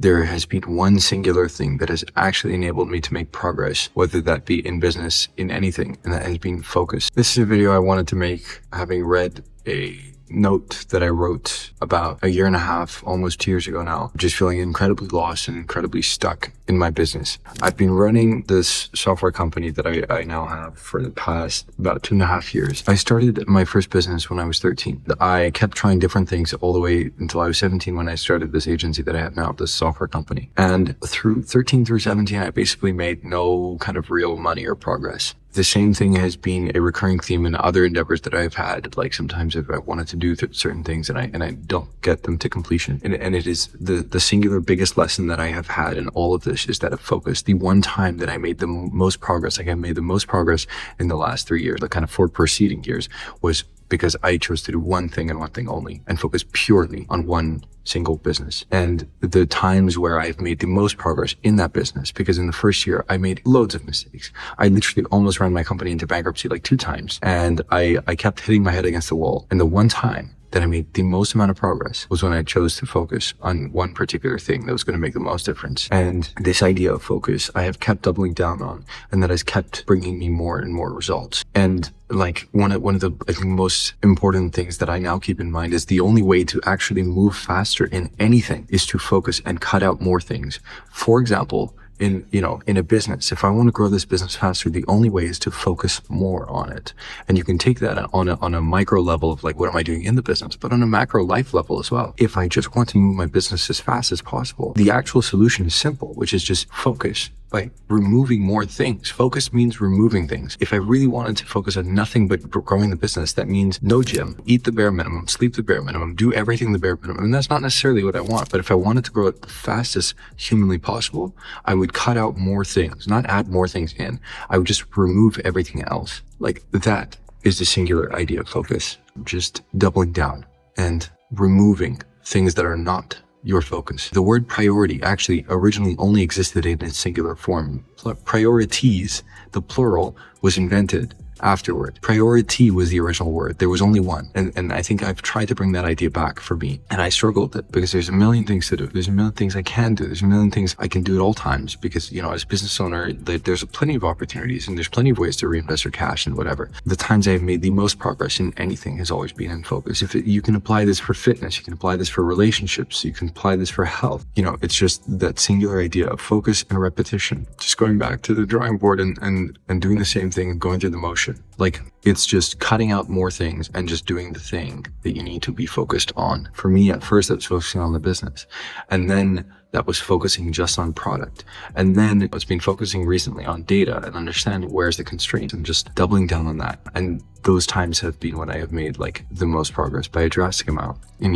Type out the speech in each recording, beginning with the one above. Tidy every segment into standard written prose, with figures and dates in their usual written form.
there has been one singular thing that has actually enabled me to make progress, whether that be in business, in anything, and that has been focus. This is a video I wanted to make having read a note that I wrote about a year and a half, almost 2 years ago now, just feeling incredibly lost and incredibly stuck in my business. I've been running this software company that I now have for the past about 2.5 years. I started my first business when I was 13. I kept trying different things all the way until I was 17 when I started this agency that I have now, this software company. And through 13 through 17, I basically made no kind of real money or progress. The same thing has been a recurring theme in other endeavors that I've had. Like sometimes if I wanted to do certain things and I don't get them to completion. And it is the singular biggest lesson that I have had in all of this is that of focus. The one time that I made the most progress, like I made the most progress in the last 3 years, the kind of 4 preceding years, was because I chose to do one thing and one thing only and focus purely on one single business. And the times where I've made the most progress in that business, because in the first year I made loads of mistakes. I literally almost ran my company into bankruptcy like 2 times, and I kept hitting my head against the wall. And the one time that I made the most amount of progress was when I chose to focus on one particular thing that was going to make the most difference. And this idea of focus, I have kept doubling down on, and that has kept bringing me more and more results. And like one of the I think most important things that I now keep in mind is the only way to actually move faster in anything is to focus and cut out more things. For example, in a business, if I want to grow this business faster, the only way is to focus more on it. And you can take that on a micro level of like, what am I doing in the business, but on a macro life level as well. If I just want to move my business as fast as possible, the actual solution is simple, which is just focus by removing more things. Focus means removing things. If I really wanted to focus on nothing but growing the business, that means no gym, eat the bare minimum, sleep the bare minimum, do everything the bare minimum. And that's not necessarily what I want. But if I wanted to grow it the fastest humanly possible, I would cut out more things, not add more things in. I would just remove everything else. Like that is the singular idea of focus. Just doubling down and removing things that are not your focus. The word priority actually originally only existed in its singular form. Priorities, the plural, was invented afterward. Priority was the original word. There was only one. And I think I've tried to bring that idea back for me. And I struggled with it because there's a million things to do. There's a million things I can do. There's a million things I can do at all times because, as a business owner, there's plenty of opportunities and there's plenty of ways to reinvest your cash and whatever. The times I've made the most progress in anything has always been in focus. You can apply this for fitness, you can apply this for relationships, you can apply this for health. It's just that singular idea of focus and repetition. Just going back to the drawing board and doing the same thing and going through the motion. Like it's just cutting out more things and just doing the thing that you need to be focused on. For me, at first, that was focusing on the business. And then that was focusing just on product. And then it's been focusing recently on data and understanding where's the constraint and just doubling down on that. And those times have been when I have made like the most progress by a drastic amount. And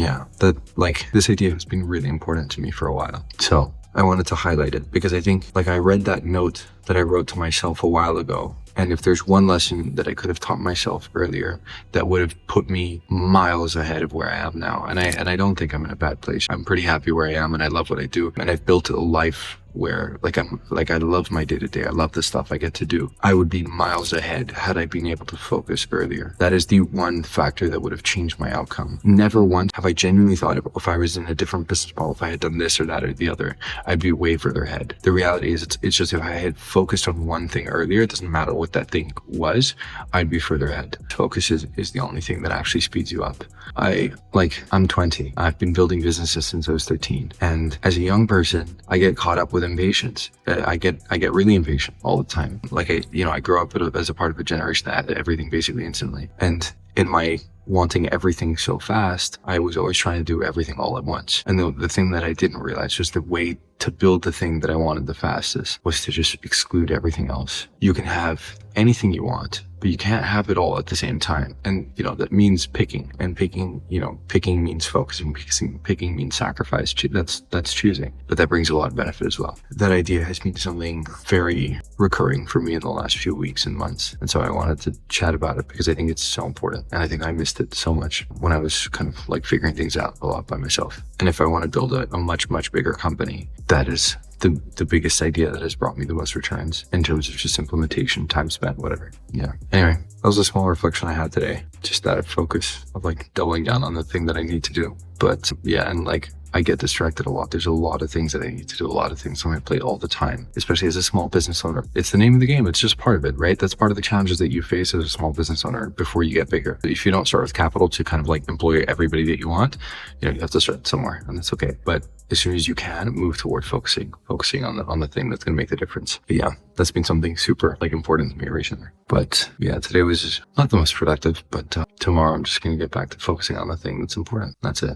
this idea has been really important to me for a while. So I wanted to highlight it because I think I read that note that I wrote to myself a while ago. And if there's one lesson that I could have taught myself earlier, that would have put me miles ahead of where I am now. And I don't think I'm in a bad place. I'm pretty happy where I am and I love what I do. And I've built a life where I love my day to day. I love the stuff I get to do. I would be miles ahead had I been able to focus earlier. That is the one factor that would have changed my outcome. Never once have I genuinely thought if I was in a different business model, if I had done this or that or the other, I'd be way further ahead. The reality is it's just if I had focused on one thing earlier, it doesn't matter what that thing was, I'd be further ahead. Focus is the only thing that actually speeds you up. I'm 20. I've been building businesses since I was 13. And as a young person, I get caught up with impatience. I get really impatient all the time. I grew up as a part of a generation that had everything basically instantly. And in my wanting everything so fast, I was always trying to do everything all at once. And the thing that I didn't realize was the way to build the thing that I wanted the fastest was to just exclude everything else. You can have anything you want, but you can't have it all at the same time. And, that means picking, and picking means focusing, picking means sacrifice. That's choosing, but that brings a lot of benefit as well. That idea has been something very recurring for me in the last few weeks and months. And so I wanted to chat about it because I think it's so important. And I think I missed it so much when I was kind of figuring things out a lot by myself. And if I want to build a much, much bigger company, that is the biggest idea that has brought me the most returns in terms of just implementation, time spent, whatever. Yeah. Anyway, that was a small reflection I had today. Just that focus of doubling down on the thing that I need to do. But yeah, and I get distracted a lot. There's a lot of things that I need to do, a lot of things on my plate all the time, especially as a small business owner. It's the name of the game. It's just part of it, right? That's part of the challenges that you face as a small business owner before you get bigger. If you don't start with capital to kind of like employ everybody that you want, you have to start somewhere, and that's okay. But as soon as you can, move toward focusing on the thing that's going to make the difference. But yeah, that's been something super like important to me recently. But yeah, today was not the most productive, but tomorrow I'm just going to get back to focusing on the thing that's important. That's it.